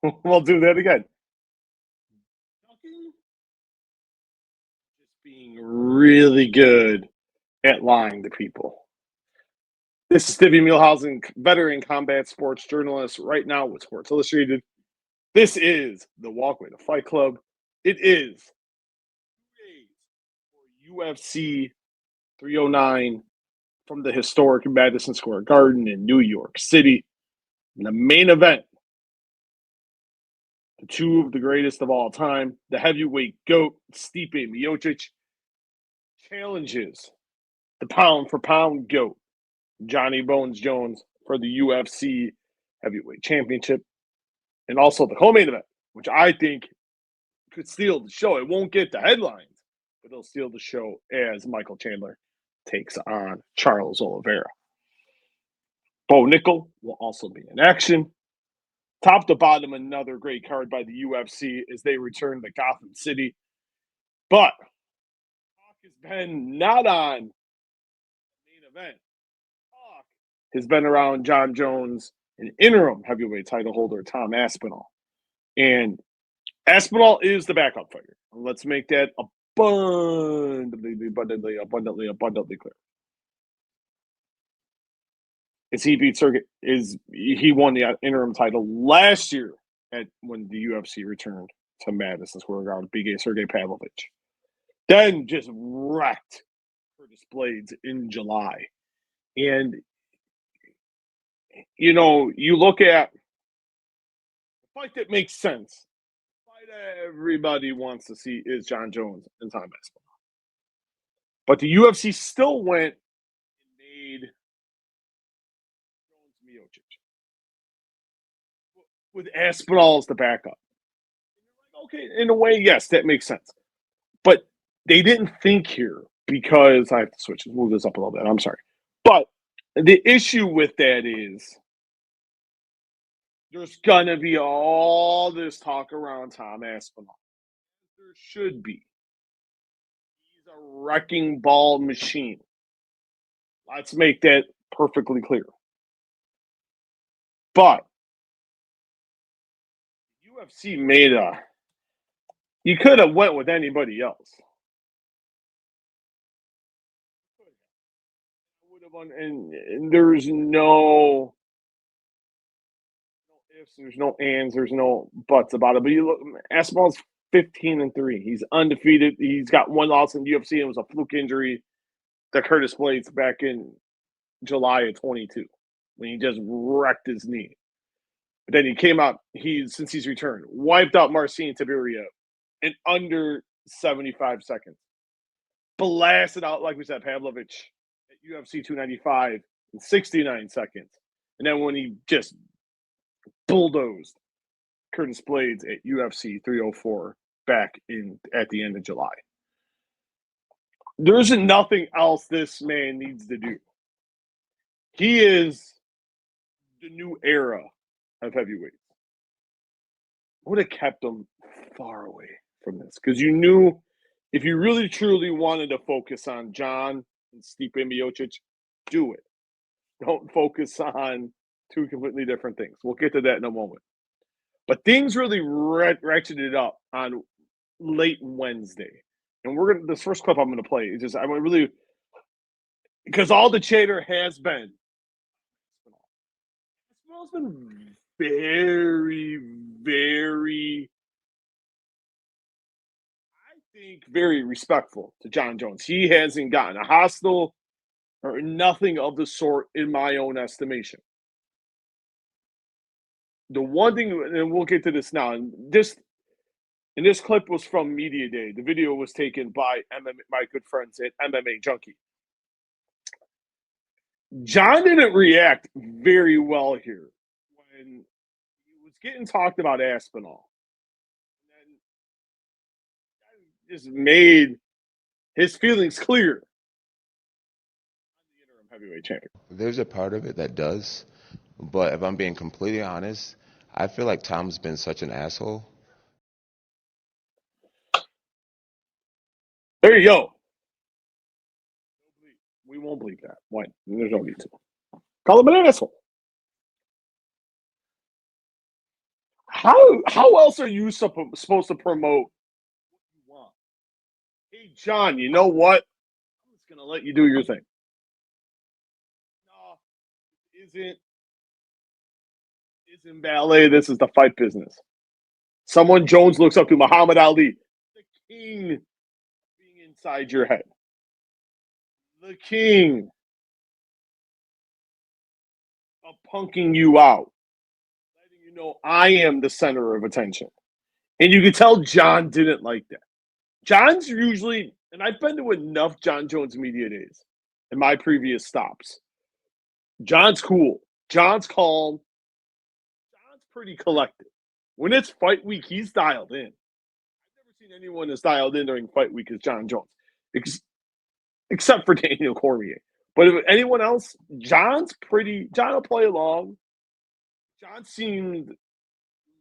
We'll do that again. Just being really good at lying to people. This is Stipe Mieuxhausen, veteran combat sports journalist, right now with Sports Illustrated. This is the Walkway to Fight Club. It is 2 days for UFC 309 from the historic Madison Square Garden in New York City. And the main event, the two of the greatest of all time, the heavyweight GOAT, Stipe Miocic, challenges the pound-for-pound GOAT, Johnny Bones Jones, for the UFC Heavyweight Championship. And also the co-main event, which I think could steal the show. It won't get the headlines, but it'll steal the show as Michael Chandler takes on Charles Oliveira. Bo Nickel will also be in action. Top to bottom, another great card by the UFC as they return to Gotham City. But talk has been not on the main event. Talk has been around Jon Jones, an interim heavyweight title holder, Tom Aspinall. And Aspinall is the backup fighter. Let's make that abundantly clear. As he beat he won the interim title last year when the UFC returned to Madison Square Garden, beat Sergey Pavlovich. Then just wrecked Curtis Blades in July. And, you look at the fight that makes sense. The fight everybody wants to see is Jon Jones and Tom Aspinall. But the UFC still went and made Jones Miocic with Aspinall as the backup. Okay, in a way, yes, that makes sense. But they didn't think here because I have to move this up a little bit. I'm sorry. But the issue with that is there's going to be all this talk around Tom Aspinall. There should be. He's a wrecking ball machine. Let's make that perfectly clear. But UFC made you could have went with anybody else. Would have won, and there's no ifs, there's no ands, there's no buts about it. But you look, Aspinall's 15-3. He's undefeated. He's got one loss in the UFC, and it was a fluke injury that Curtis Blades back in July of 22 when he just wrecked his knee. But then he came out, since he's returned, wiped out Marcin Tiberiu in under 75 seconds. Blasted out, like we said, Pavlovich at UFC 295 in 69 seconds. And then when he just bulldozed Curtis Blades at UFC 304 back at the end of July. There isn't nothing else this man needs to do. He is the new era of heavyweights. Would have kept him far away from this because you knew if you really truly wanted to focus on Jon and Stipe Miocic, do it. Don't focus on two completely different things. We'll get to that in a moment. But things really ratcheted up on late Wednesday. And this first clip I'm going to play is just, because all the chatter has been, Aspinall's been very, very, I think, very respectful to Jon Jones. He hasn't gotten a hostile or nothing of the sort in my own estimation. The one thing, and we'll get to this now, and this clip was from Media Day. The video was taken by my good friends at MMA Junkie. Jon didn't react very well here when he was getting talked about Aspinall. And then just made his feelings clear on the interim heavyweight champion. There's a part of it that does, but if I'm being completely honest, I feel like Tom's been such an asshole. There you go. We won't bleep that. Why? There's no need to. Call him an asshole. How else are you supposed to promote what you want? Hey, John, you know what? I'm just gonna let you do your thing. No, it isn't ballet. This is the fight business. Someone Jones looks up to Muhammad Ali, the king being inside your head. The king of punking you out, letting you know I am the center of attention. And you can tell John didn't like that. John's usually, and I've been to enough Jon Jones media days in my previous stops. John's cool. John's calm. John's pretty collected. When it's fight week, he's dialed in. I've never seen anyone as dialed in during fight week as Jon Jones, except for Daniel Cormier. But if anyone else, John's pretty. John will play along. John seemed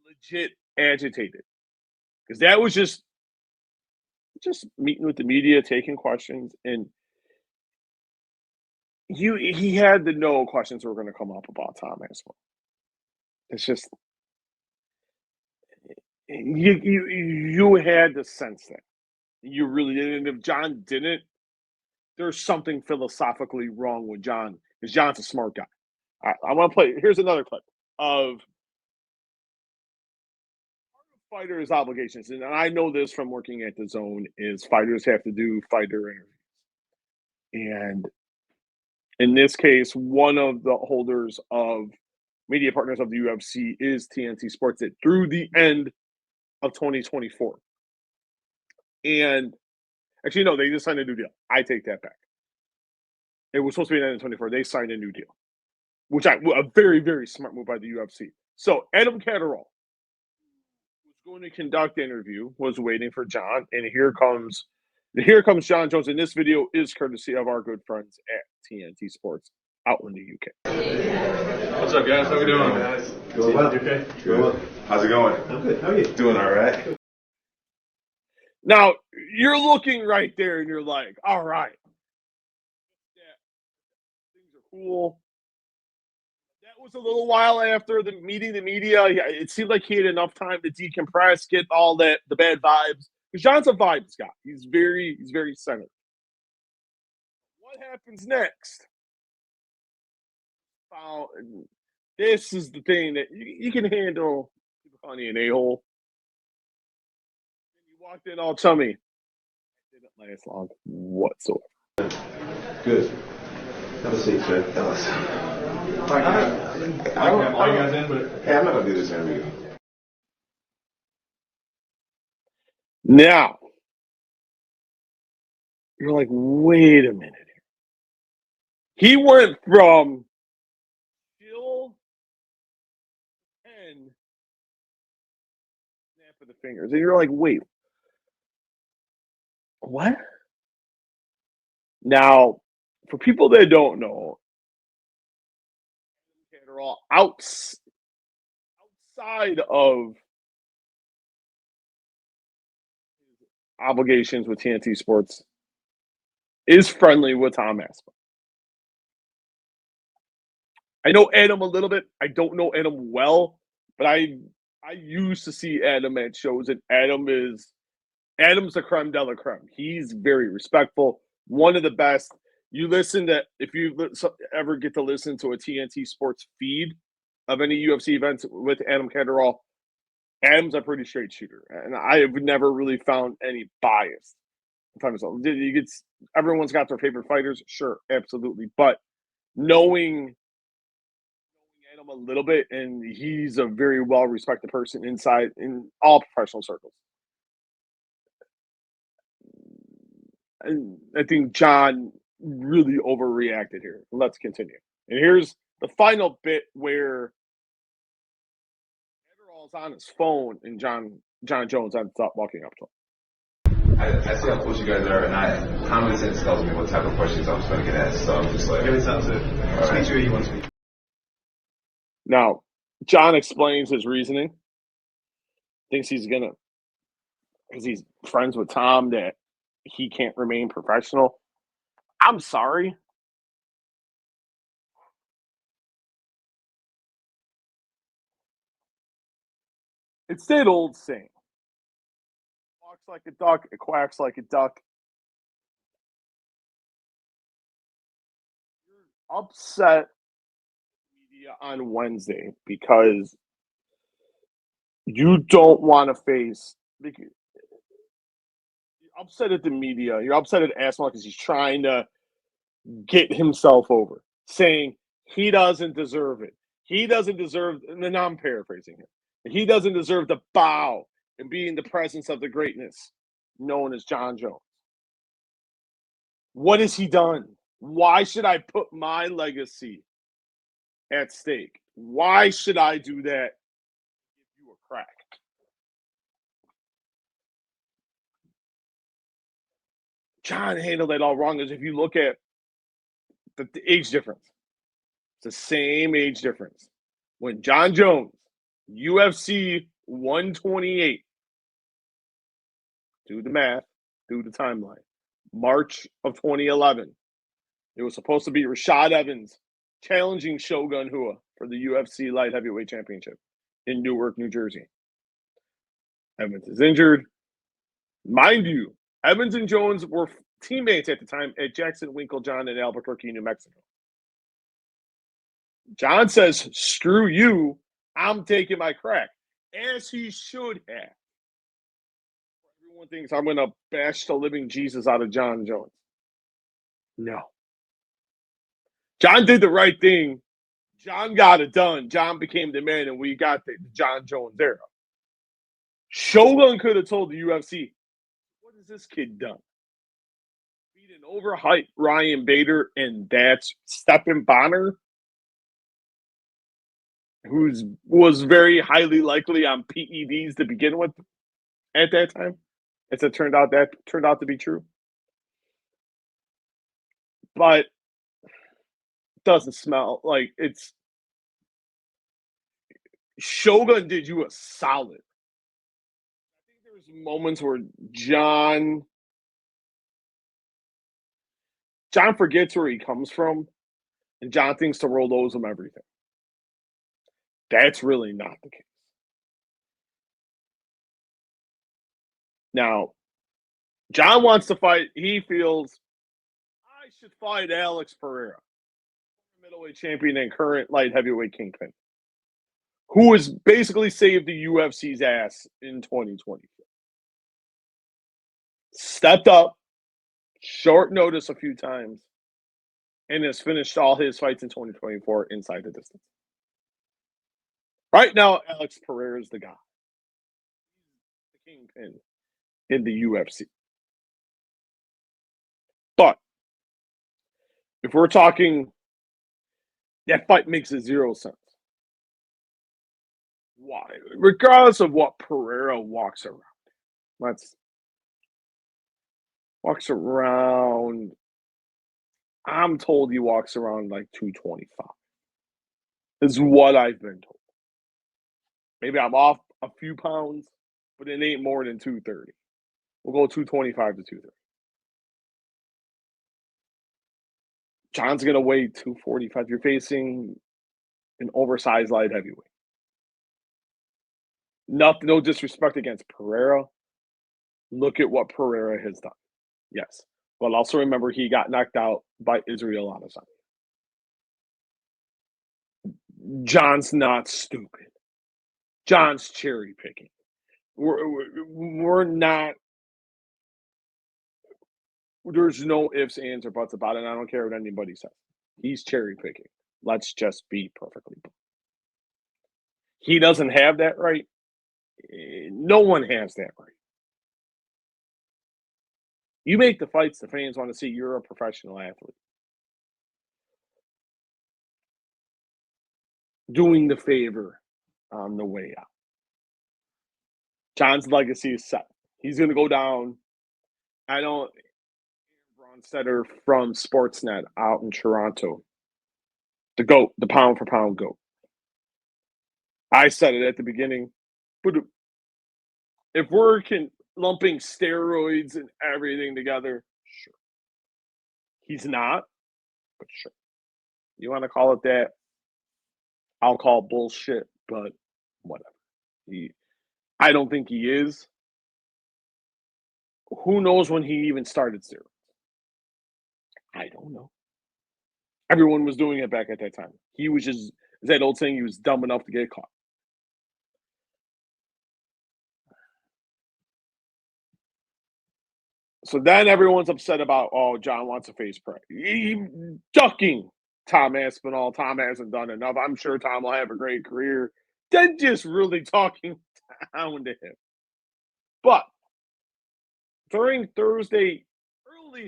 legit agitated because that was just meeting with the media, taking questions, and he had to know questions were going to come up about Tom Aspinall. It's just you had to sense that. You really did. And if John didn't, there's something philosophically wrong with John because John's a smart guy. I want to play. Here's another clip of fighters' obligations, and I know this from working at the Zone is fighters have to do fighter interviews, and in this case, one of the holders of media partners of the UFC is TNT Sports that through the end of 2024. And actually, no, they just signed a new deal. I take that back. It was supposed to be the end of 24. They signed a new deal, which a very, very smart move by the UFC. So Adam Catterall was going to conduct the interview, was waiting for John, and here comes Jon Jones. And this video is courtesy of our good friends at TNT Sports out in the UK. What's up, guys? How we doing? Doing well. You okay? Doing well. How's it going? I'm good. How are you? Doing all right. Now, you're looking right there and you're like, all right. Yeah, things are cool. That was a little while after the meeting the media. It seemed like he had enough time to decompress, get all the bad vibes. Because John's a vibes guy. He's very centered. What happens next? This is the thing that you can handle funny and a-hole. You walked in all chummy. It didn't last long whatsoever. Good. Have a seat, sir. Tell us. How you guys in? But Hey, I'm not going to do this interview. Now, you're like, wait a minute. He went from chill and snap of the fingers. And you're like, wait, what? Now, for people that don't know, Catterall outside of obligations with TNT Sports is friendly with Tom Aspinall. I know Adam a little bit. I don't know Adam well, but I used to see Adam at shows, and Adam's the creme de la creme. He's very respectful, one of the best. You listen to if you ever get to listen to a TNT Sports feed of any UFC events with Adam Catterall, Adam's a pretty straight shooter, and I have never really found any bias. Everyone's got their favorite fighters, sure, absolutely, but knowing Adam a little bit, and he's a very well respected person inside in all professional circles. And I think John really overreacted here. Let's continue. And here's the final bit where Catterall's on his phone and Jon Jones ends up walking up to him. I see how close you guys are, and common sense tells me what type of questions I'm going to get asked. So I'm just like, give me something to speak to. You want to speak. Now, John explains his reasoning. Thinks he's gonna, because he's friends with Tom, that he can't remain professional. I'm sorry. It's that old saying. Walks like a duck, it quacks like a duck. You're upset media on Wednesday because you don't want to face. You're upset at the media. You're upset at Aspinall because he's trying to get himself over, saying he doesn't deserve it. He doesn't deserve, and then I'm paraphrasing him. He doesn't deserve to bow and be in the presence of the greatness known as Jon Jones. What has he done? Why should I put my legacy at stake? Why should I do that? Give you a crack. Jon handled it all wrong. As if you look at the age difference, it's the same age difference. When Jon Jones, UFC 128, do the math, do the timeline, March of 2011, it was supposed to be Rashad Evans challenging Shogun Rua for the UFC light heavyweight championship in Newark, New Jersey. Evans is injured. Mind you, Evans and Jones were teammates at the time at Jackson Winklejohn in Albuquerque, New Mexico. Jon says, screw you, I'm taking my crack, as he should have. Everyone thinks I'm going to bash the living Jesus out of Jon Jones. No. Jon did the right thing. Jon got it done. Jon became the man, and we got the Jon Jones era. Shogun could have told the UFC, what has this kid done? Beat an overhyped Ryan Bader, and that's Stephan Bonner, who was very highly likely on PEDs to begin with at that time. As it turned out, that turned out to be true. But it doesn't smell like it's. Shogun did you a solid. I think there's moments where Jon forgets where he comes from, and Jon thinks the world owes him everything. That's really not the case. Now, Jon wants to fight. He feels I should fight Alex Pereira, middleweight champion and current light heavyweight kingpin, who has basically saved the UFC's ass in 2020. Stepped up, short notice a few times, and has finished all his fights in 2024 inside the distance. Right now, Alex Pereira is the guy. The kingpin in the UFC. But if we're talking, that fight makes zero sense. Why? Regardless of what Pereira walks around. Walks around. I'm told he walks around like 225. Is what I've been told. Maybe I'm off a few pounds, but it ain't more than 230. We'll go 225 to 230. Jon's going to weigh 245. You're facing an oversized light heavyweight. No disrespect against Pereira. Look at what Pereira has done. Yes. But also remember he got knocked out by Israel Adesanya. Jon's not stupid. Jon's cherry picking. We're not. There's no ifs, ands, or buts about it. And I don't care what anybody says. He's cherry picking. Let's just be perfectly clear. He doesn't have that right. No one has that right. You make the fights the fans want to see. You're a professional athlete. Doing the favor on the way out. Jon's legacy is set. He's going to go down. Bronstetter from Sportsnet out in Toronto. The GOAT, the pound for pound GOAT. I said it at the beginning. But if we're lumping steroids and everything together, sure. He's not, but sure. You want to call it that? I'll call bullshit, but whatever. I don't think he is. Who knows when he even started steroids? I don't know. Everyone was doing it back at that time. He was just, is that old saying, he was dumb enough to get caught. So then everyone's upset about, oh, Jon wants to face prey. Ducking Tom Aspinall. Tom hasn't done enough. I'm sure Tom will have a great career. Then just really talking down to him. But during early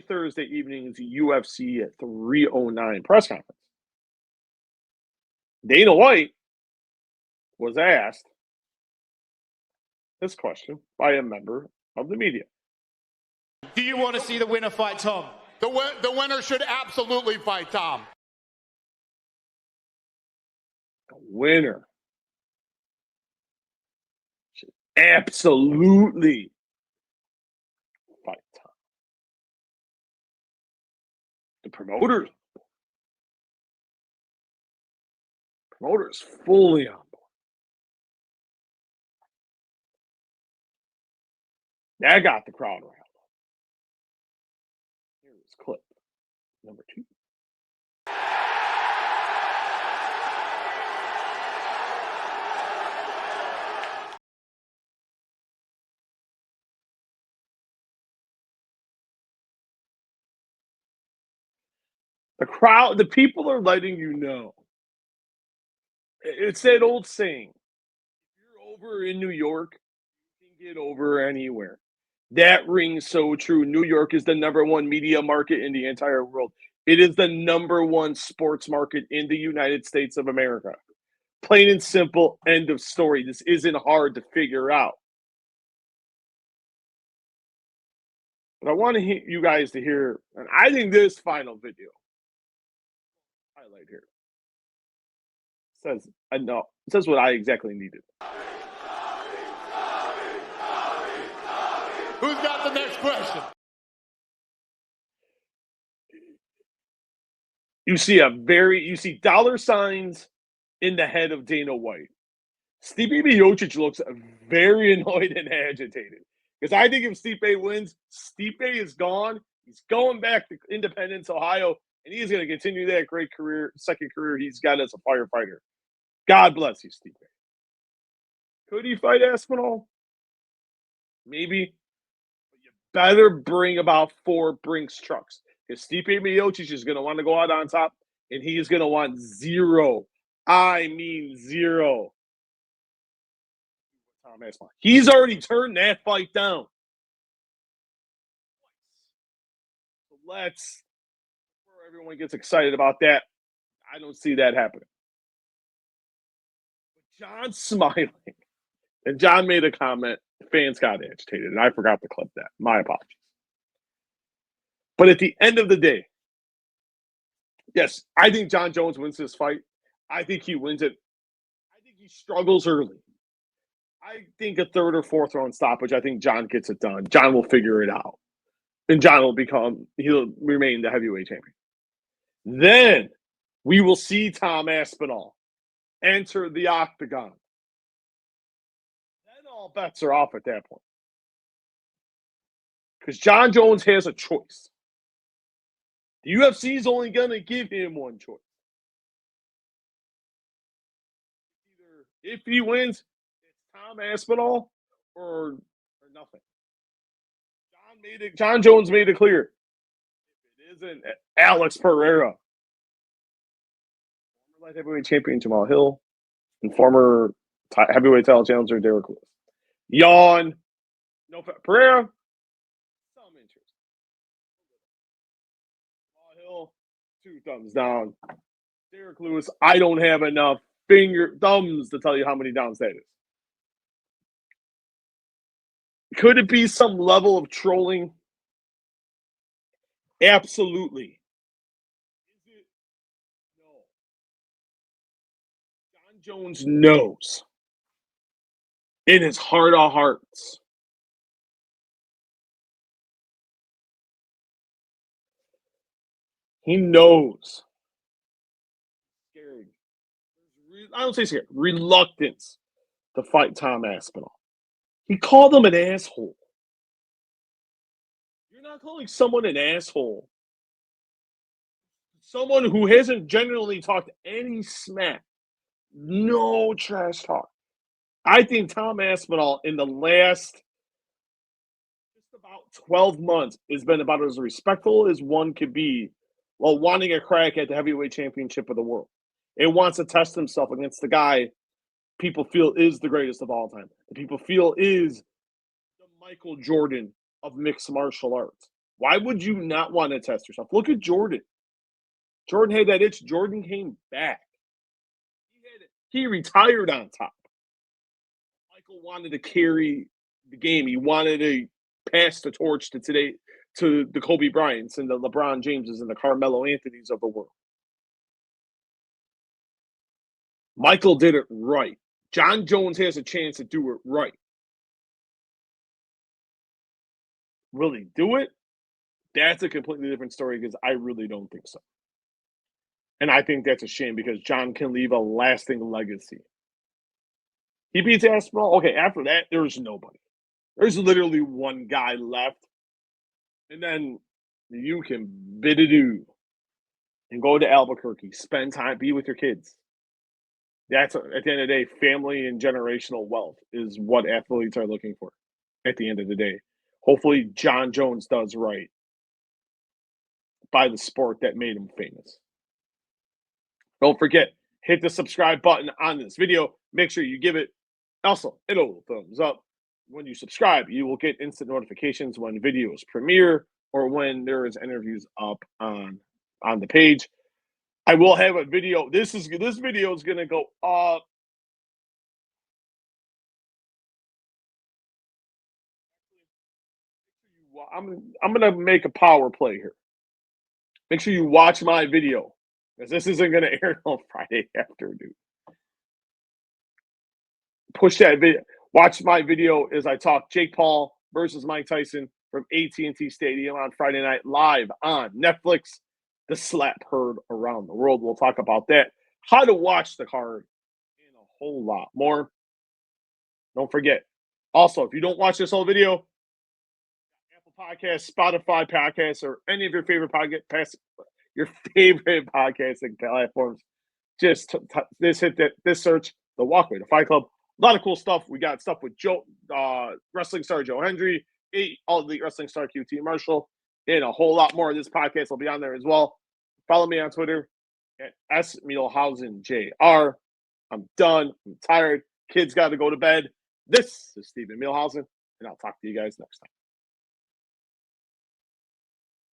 Thursday evening's UFC at 3:09 press conference, Dana White was asked this question by a member of the media. Do you want to see the winner fight Tom? The winner should absolutely fight Tom. The winner should absolutely fight Tom. The promoters fully on board. That got the crowd around. Here's clip number 2. The crowd, the people are letting you know. It's that old saying, if you're over in New York, you can get over anywhere. That rings so true. New York is the number one media market in the entire world. It is the number one sports market in the United States of America. Plain and simple, end of story. This isn't hard to figure out. But I want you guys to hear, and I think this final video, highlight here, says enough. It says what I exactly needed. Who's got the next question? You see dollar signs in the head of Dana White. Stipe Miocic looks very annoyed and agitated. Because I think if Stipe wins, Stipe is gone. He's going back to Independence, Ohio, and he's going to continue that great second career he's got as a firefighter. God bless you, Stipe. Could he fight Aspinall? Maybe. But you better bring about 4 Brinks trucks. Because Stipe Miocic is going to want to go out on top, and he is going to want 0. I mean 0. Tom Aspinall. He's already turned that fight down. So before everyone gets excited about that, I don't see that happening. But Jon's smiling. And Jon made a comment. Fans got agitated, and I forgot to clip that. My apologies. But at the end of the day, yes, I think Jon Jones wins this fight. I think he wins it. I think he struggles early. I think a 3rd or 4th round stoppage. I think Jon gets it done. Jon will figure it out. And Jon he'll remain the heavyweight champion. Then we will see Tom Aspinall enter the octagon. Then all bets are off at that point. Because Jon Jones has a choice. The UFC is only going to give him one choice. Either if he wins, it's Tom Aspinall or nothing. Jon Jones made it clear. If it isn't Alex Pereira, former light heavyweight champion Jamal Hill, and former heavyweight title challenger Derek Lewis. Yawn. No Pereira. Some interest. Jamal Hill. 2 thumbs down. Derek Lewis. I don't have enough thumbs to tell you how many downs that is. Could it be some level of trolling? Absolutely. Is it? No. Jon Jones knows in his heart of hearts he knows. Scared. I don't say scared. Reluctance to fight Tom Aspinall. He called him an asshole. You're not calling someone an asshole. Someone who hasn't genuinely talked any smack. No trash talk. I think Tom Aspinall in the last just about 12 months has been about as respectful as one could be while wanting a crack at the heavyweight championship of the world. It wants to test himself against the guy people feel is the greatest of all time. The people feel is the Michael Jordan of mixed martial arts. Why would you not want to test yourself? Look at Jordan. Jordan had that itch. Jordan came back. He retired on top. Michael wanted to carry the game. He wanted to pass the torch to the Kobe Bryants and the LeBron Jameses and the Carmelo Anthonys of the world. Michael did it right. Jon Jones has a chance to do it right. Will he do it? That's a completely different story because I really don't think so. And I think that's a shame because Jon can leave a lasting legacy. He beats Aspinall. Okay, after that, there's nobody. There's literally one guy left. And then you can bid adieu and go to Albuquerque, spend time, be with your kids. That's, at the end of the day, family and generational wealth is what athletes are looking for at the end of the day. Hopefully, Jon Jones does right by the sport that made him famous. Don't forget, hit the subscribe button on this video. Make sure you give it also a little thumbs up. When you subscribe, you will get instant notifications when videos premiere or when there is interviews up on the page. I will have a video. This video is going to go up. I'm going to make a power play here. Make sure you watch my video because this isn't going to air on Friday afternoon. Push that video. Watch my video as I talk Jake Paul versus Mike Tyson from AT&T Stadium on Friday night live on Netflix. The slap heard around the world. We'll talk about that. How to watch the card and a whole lot more. Don't forget. Also, if you don't watch this whole video, Apple Podcasts, Spotify Podcasts, or any of your favorite podcasting platforms, just hit this search, The Walkway to Fight Club. A lot of cool stuff. We got stuff with wrestling star Joe Hendry, all the wrestling star QT Marshall, and a whole lot more of this podcast will be on there as well. Follow me on Twitter at @Muehlhausen_JR. I'm done. I'm tired. Kids got to go to bed. This is Steven Muehlhausen, and I'll talk to you guys next time.